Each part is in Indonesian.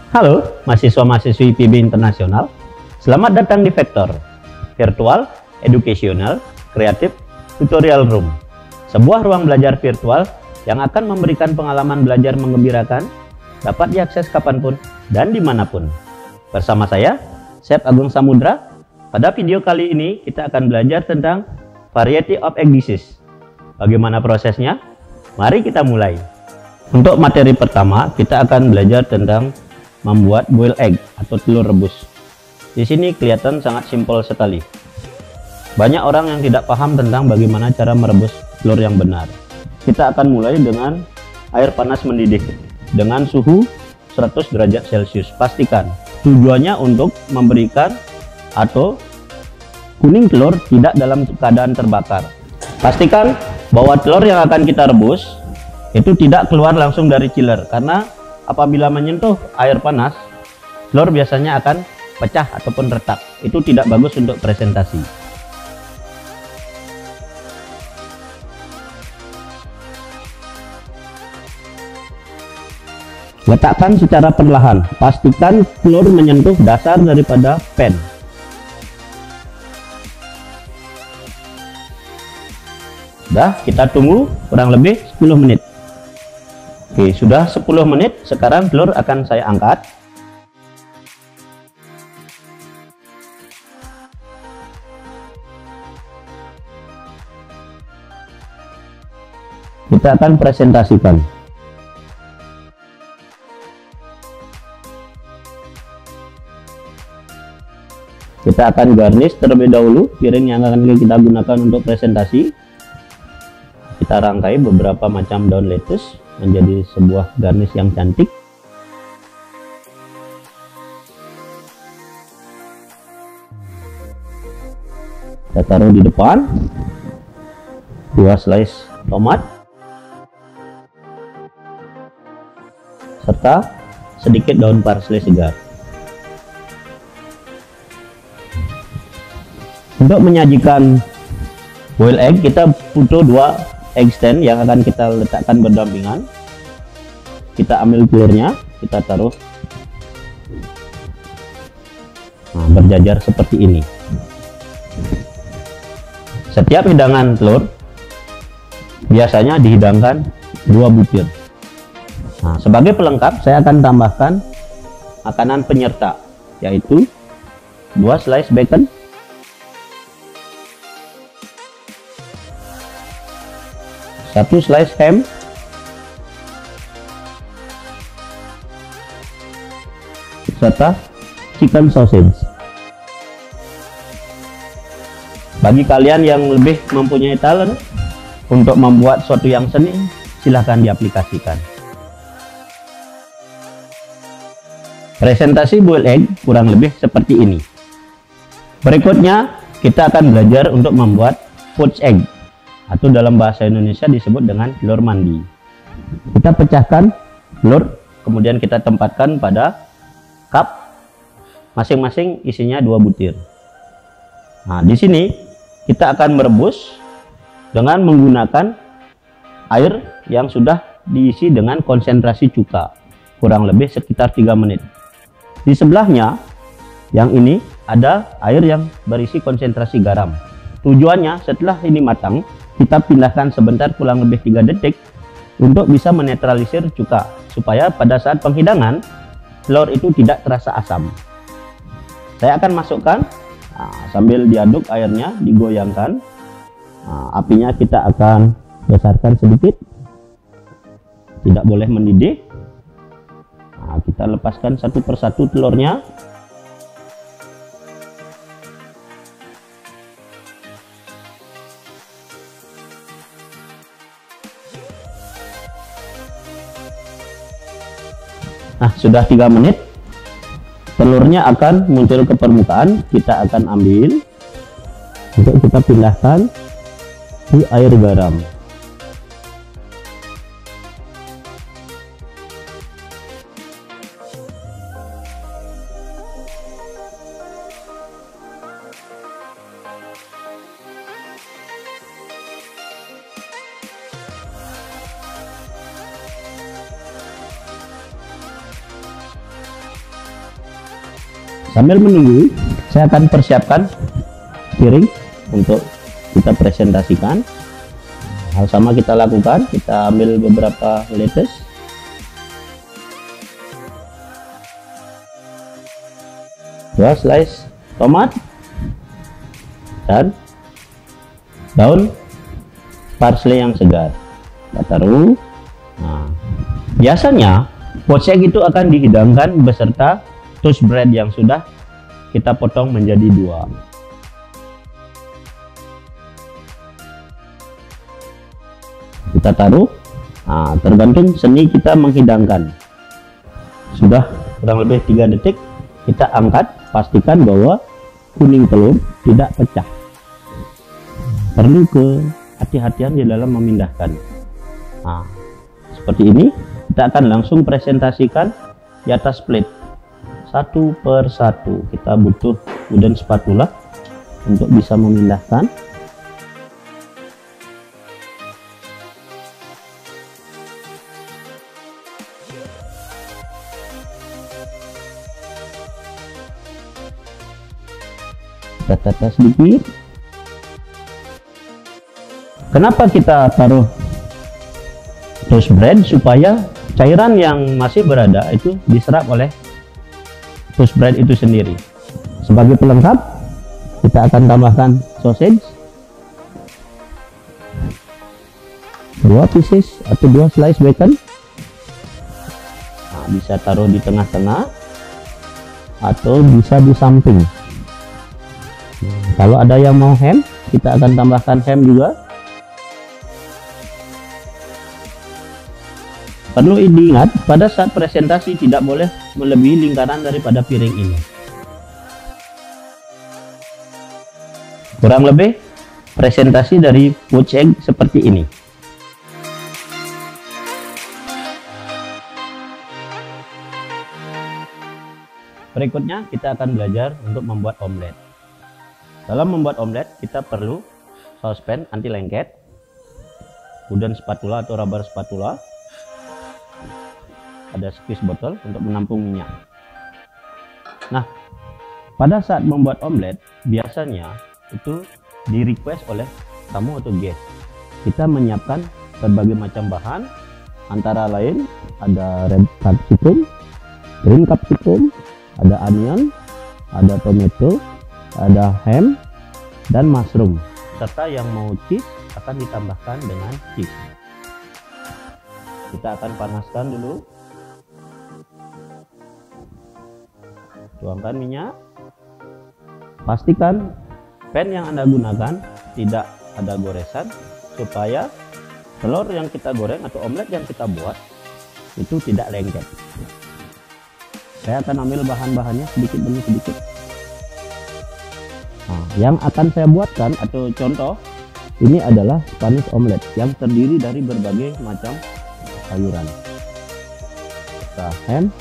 Halo mahasiswa-mahasiswi PIB Internasional, selamat datang di Vektor, Virtual, Educational, Creative, Tutorial Room, sebuah ruang belajar virtual yang akan memberikan pengalaman belajar menggembirakan, dapat diakses kapanpun dan dimanapun. Bersama saya, Chef Agung Samudra. Pada video kali ini kita akan belajar tentang Variety of Egg Dishes. Bagaimana prosesnya? Mari kita mulai. Untuk materi pertama, kita akan belajar tentang membuat boil egg atau telur rebus. Di sini kelihatan sangat simpel sekali. Banyak orang yang tidak paham tentang bagaimana cara merebus telur yang benar. Kita akan mulai dengan air panas mendidih dengan suhu 100 derajat Celcius. Pastikan tujuannya untuk memberikan atau kuning telur tidak dalam keadaan terbakar. Pastikan bahwa telur yang akan kita rebus itu tidak keluar langsung dari chiller, karena apabila menyentuh air panas, telur biasanya akan pecah ataupun retak. Itu tidak bagus untuk presentasi. Letakkan secara perlahan. Pastikan telur menyentuh dasar daripada pan. Dah, kita tunggu kurang lebih 10 menit. Oke, sudah 10 menit, sekarang telur akan saya angkat. Kita akan presentasikan. Kita akan garnish terlebih dahulu piring yang akan kita gunakan untuk presentasi. Kita rangkai beberapa macam daun lettuce menjadi sebuah garnish yang cantik. Kita taruh di depan 2 slice tomat serta sedikit daun parsley segar. Untuk menyajikan boil egg, kita butuh 2 egg stand yang akan kita letakkan berdampingan. Kita ambil telurnya, kita taruh berjajar seperti ini. Setiap hidangan telur biasanya dihidangkan 2 butir. Sebagai pelengkap saya akan tambahkan makanan penyerta, yaitu 2 slice bacon, 1 slice ham, serta chicken sausage. Bagi kalian yang lebih mempunyai talent untuk membuat sesuatu yang seni, silahkan diaplikasikan. Presentasi boiled egg kurang lebih seperti ini. Berikutnya kita akan belajar untuk membuat poached egg, atau dalam bahasa Indonesia disebut dengan telur mandi. Kita pecahkan telur, kemudian kita tempatkan pada cup, masing-masing isinya 2 butir. Di sini kita akan merebus dengan menggunakan air yang sudah diisi dengan konsentrasi cuka, kurang lebih sekitar 3 menit. Di sebelahnya, yang ini ada air yang berisi konsentrasi garam. Tujuannya setelah ini matang, kita pindahkan sebentar kurang lebih 3 detik untuk bisa menetralisir cuka, supaya pada saat penghidangan telur itu tidak terasa asam. Saya akan masukkan sambil diaduk airnya, digoyangkan. Apinya kita akan besarkan sedikit, tidak boleh mendidih. Kita lepaskan satu persatu telurnya. Sudah 3 menit, telurnya akan muncul ke permukaan. Kita akan ambil untuk kita pindahkan di air garam. Sambil menunggu, saya akan persiapkan piring untuk kita presentasikan. Hal sama kita lakukan, kita ambil beberapa lettuce, dua slice tomat, dan daun parsley yang segar. Kita taruh. Nah, biasanya poached egg itu akan dihidangkan beserta toast bread yang sudah kita potong menjadi dua. Kita taruh. Nah, tergantung seni kita menghidangkan. Sudah kurang lebih 3 detik, kita angkat, pastikan bahwa kuning telur tidak pecah. Perlu kehati-hatian di dalam memindahkan. Nah, seperti ini kita akan langsung presentasikan di atas plate satu per satu. Kita butuh wooden spatula untuk bisa memindahkan. Kita tata sedikit. Kenapa kita taruh toast bread? Supaya cairan yang masih berada itu diserap oleh toast bread itu sendiri. Sebagai pelengkap, kita akan tambahkan sausage, 2 pieces atau 2 slice bacon. Nah, bisa taruh di tengah-tengah atau bisa di samping. Nah, kalau ada yang mau ham, kita akan tambahkan ham juga. Perlu diingat, pada saat presentasi tidak boleh melebihi lingkaran daripada piring ini. Kurang lebih presentasi dari poached egg seperti ini. Berikutnya kita akan belajar untuk membuat omelet. Dalam membuat omelet kita perlu saucepan anti lengket, wooden spatula atau rubber spatula, ada squeeze botol untuk menampung minyak. Nah, pada saat membuat omelet biasanya itu di request oleh tamu atau guest. Kita menyiapkan berbagai macam bahan, antara lain ada red capsicum, green capsicum, ada onion, ada tomato, ada ham, dan mushroom, serta yang mau cheese akan ditambahkan dengan cheese. Kita akan panaskan dulu. Tuangkan minyak. Pastikan pan yang Anda gunakan tidak ada goresan supaya telur yang kita goreng atau omelet yang kita buat itu tidak lengket. Saya akan ambil bahan-bahannya sedikit demi sedikit. Nah, yang akan saya buatkan atau contoh ini adalah Spanish omelet yang terdiri dari berbagai macam sayuran. Ada ham,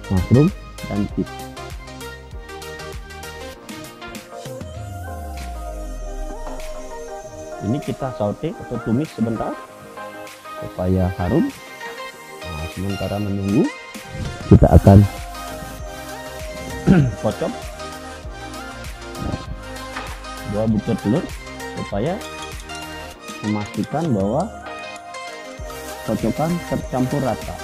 mushroom, dan cheese. Ini kita saute atau tumis sebentar supaya harum. Nah, sementara menunggu kita akan kocok 2 butir telur supaya memastikan bahwa kocokan tercampur rata.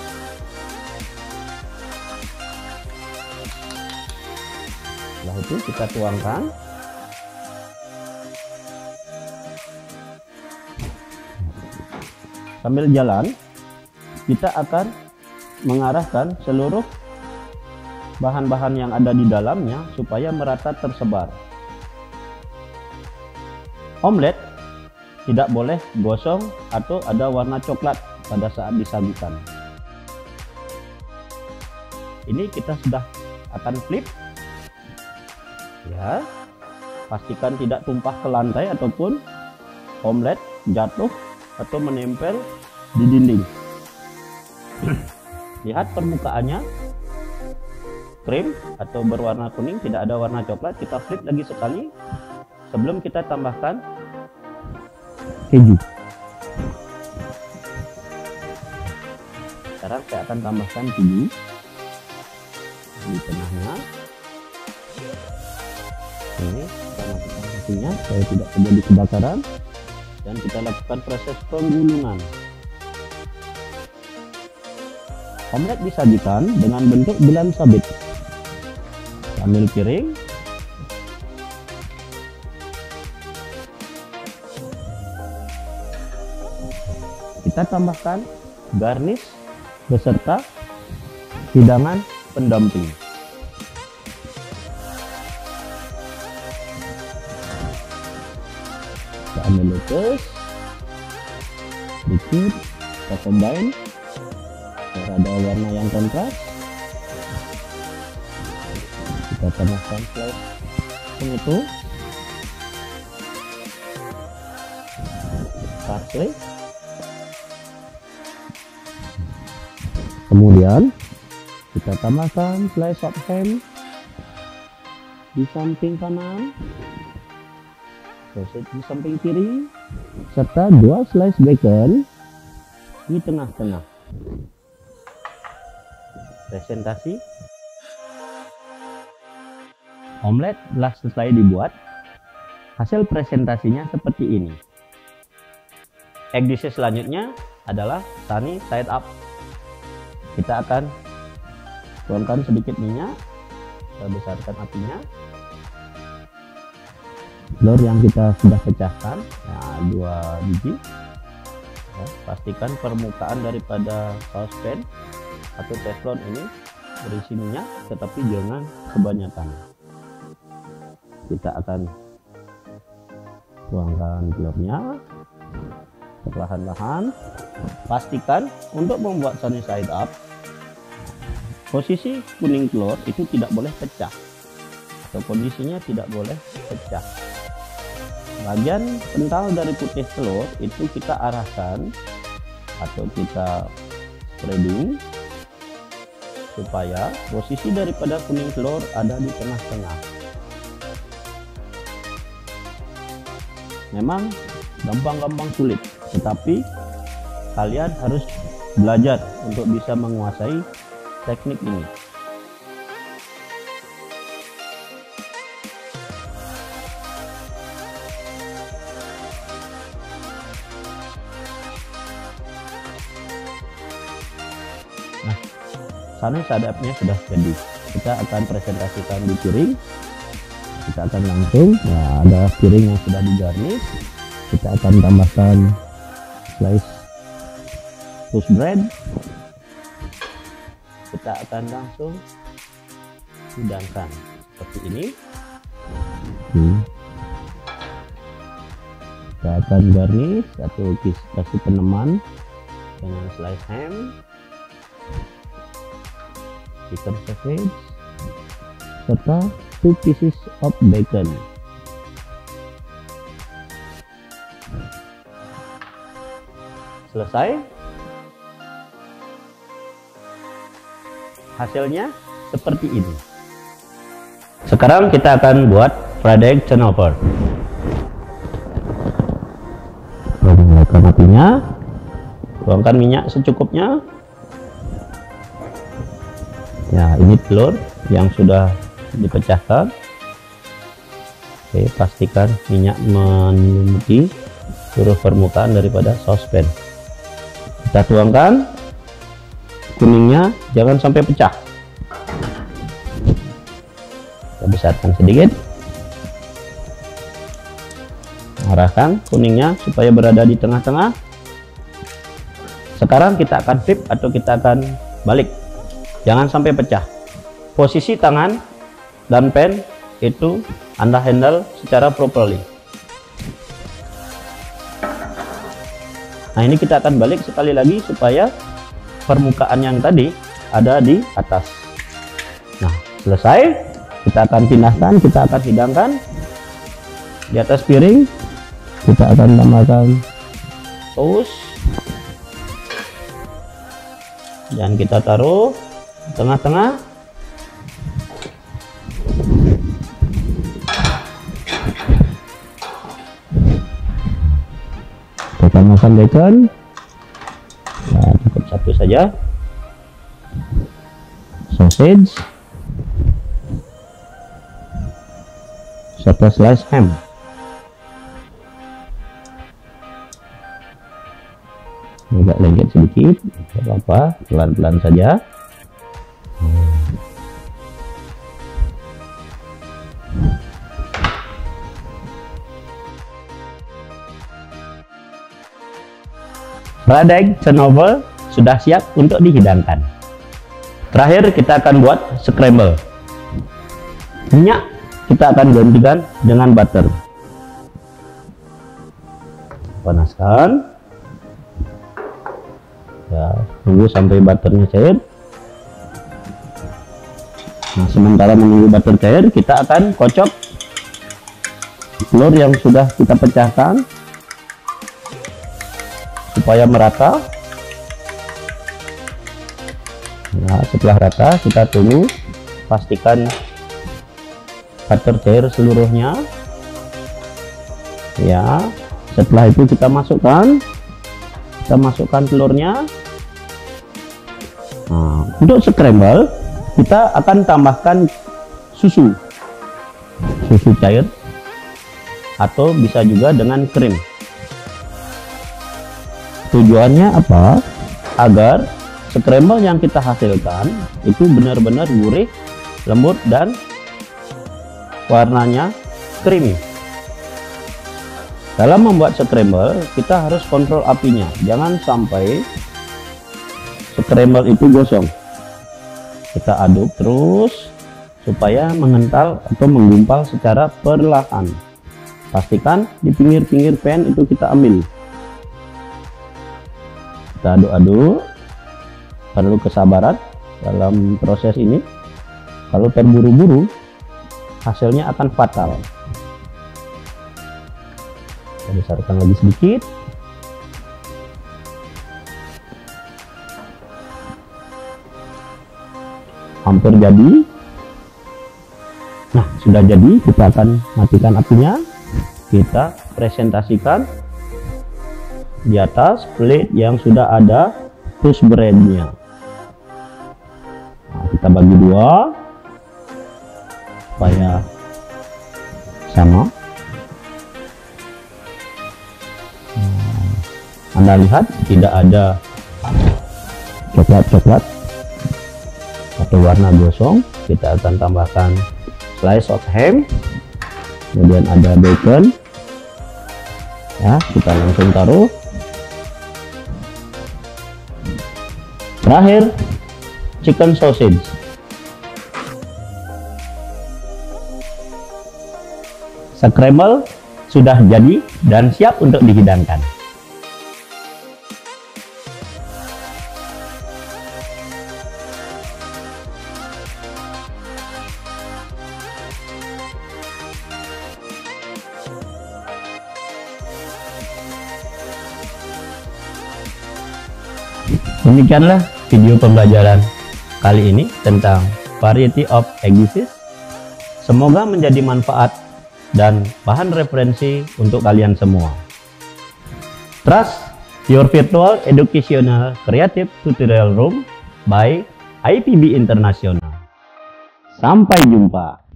Setelah itu kita tuangkan. Sambil jalan kita akan mengarahkan seluruh bahan-bahan yang ada di dalamnya supaya merata tersebar. Omelet tidak boleh gosong atau ada warna coklat pada saat disajikan. Ini kita sudah akan flip. Ya, pastikan tidak tumpah ke lantai ataupun omelet jatuh atau menempel di dinding. Lihat permukaannya krim atau berwarna kuning, tidak ada warna coklat. Kita flip lagi sekali sebelum kita tambahkan keju. Sekarang saya akan tambahkan keju di tengahnya. Ini kita matikan apinya supaya tidak terjadi kebakaran, dan kita lakukan proses penggulungan. Omelet disajikan dengan bentuk bulan sabit. Ambil piring, kita tambahkan garnish beserta hidangan pendamping. Kita ambil lettuce sedikit, kita combine biar ada warna yang kontras. Kita tambahkan slice tomato, parsley, kemudian kita tambahkan slice of ham di samping kanan, sausage di samping kiri, serta 2 slice bacon di tengah-tengah. Presentasi omelet telah selesai dibuat. Hasil presentasinya seperti ini. Egg dish selanjutnya adalah sunny side up. Kita akan tuangkan sedikit minyak, kita besarkan apinya. Telur yang kita sudah pecahkan, nah 2 biji. Ya, pastikan permukaan daripada saucepan atau teflon ini berisi minyak, tetapi jangan kebanyakan. Kita akan tuangkan telurnya perlahan-lahan. Pastikan untuk membuat sunny side up, posisi kuning telur itu tidak boleh pecah, atau kondisinya tidak boleh pecah. Bagian kental dari putih telur itu kita arahkan atau kita spreading supaya posisi daripada kuning telur ada di tengah-tengah. Memang gampang-gampang sulit, tetapi kalian harus belajar untuk bisa menguasai teknik ini. Nah, sunny side up-nya sudah jadi. Kita akan presentasikan di piring. Kita akan langsung, nah ada piring yang sudah digarnish. Kita akan tambahkan slice toast bread. Kita akan langsung hidangkan seperti ini. Kita akan garnish atau kasih peneman dengan slice ham, chicken sausage, serta 2 pieces of bacon. Selesai. Hasilnya seperti ini. Sekarang kita akan buat fried egg turnover. Nyalakan apinya, tuangkan minyak secukupnya. Ya, ini telur yang sudah dipecahkan. Oke, pastikan minyak menyelimuti seluruh permukaan daripada saucepan. Kita tuangkan kuningnya, jangan sampai pecah. Kita besarkan sedikit, arahkan kuningnya supaya berada di tengah-tengah. Sekarang kita akan flip atau kita akan balik, jangan sampai pecah. Posisi tangan dan pan itu Anda handle secara properly. Nah, ini kita akan balik sekali lagi supaya permukaan yang tadi ada di atas. Nah, selesai. Kita akan pindahkan, kita akan hidangkan di atas piring. Kita akan tambahkan saus dan kita taruh di tengah-tengah. Kita tambahkan bacon. Nah, cukup satu saja. satu slice ham. Agak lengket sedikit, tidak apa-apa, pelan-pelan saja. Fried egg chernobyl sudah siap untuk dihidangkan. Terakhir kita akan buat scramble. Minyak kita akan gantikan dengan butter. Panaskan. Ya, tunggu sampai butternya cair. Nah, sementara menunggu butter cair, kita akan kocok telur yang sudah kita pecahkan supaya merata. Nah, setelah rata kita tunggu, pastikan butter cair seluruhnya. Ya, setelah itu kita masukkan telurnya. Nah, untuk scramble kita akan tambahkan susu cair atau bisa juga dengan krim. Tujuannya apa? Agar scramble yang kita hasilkan itu benar-benar gurih, lembut, dan warnanya creamy. Dalam membuat scramble kita harus kontrol apinya, jangan sampai scramble itu gosong. Kita aduk terus supaya mengental atau menggumpal secara perlahan. Pastikan di pinggir-pinggir pan itu kita ambil. Kita aduk-aduk, perlu kesabaran dalam proses ini. Kalau terburu-buru hasilnya akan fatal. Kita besarkan lagi sedikit. Hampir jadi. Nah, sudah jadi, kita akan matikan apinya. Kita presentasikan di atas plate yang sudah ada toast breadnya. Nah, kita bagi dua supaya sama. Anda lihat tidak ada coklat-coklat atau warna gosong. Kita akan tambahkan slice of ham, kemudian ada bacon. Ya, kita langsung taruh. Terakhir, chicken sausage. Scramble sudah jadi dan siap untuk dihidangkan. Demikianlah video pembelajaran kali ini tentang variety of eggs. Semoga menjadi manfaat dan bahan referensi untuk kalian semua. Trust your virtual educational creative tutorial room by IPB International. Sampai jumpa.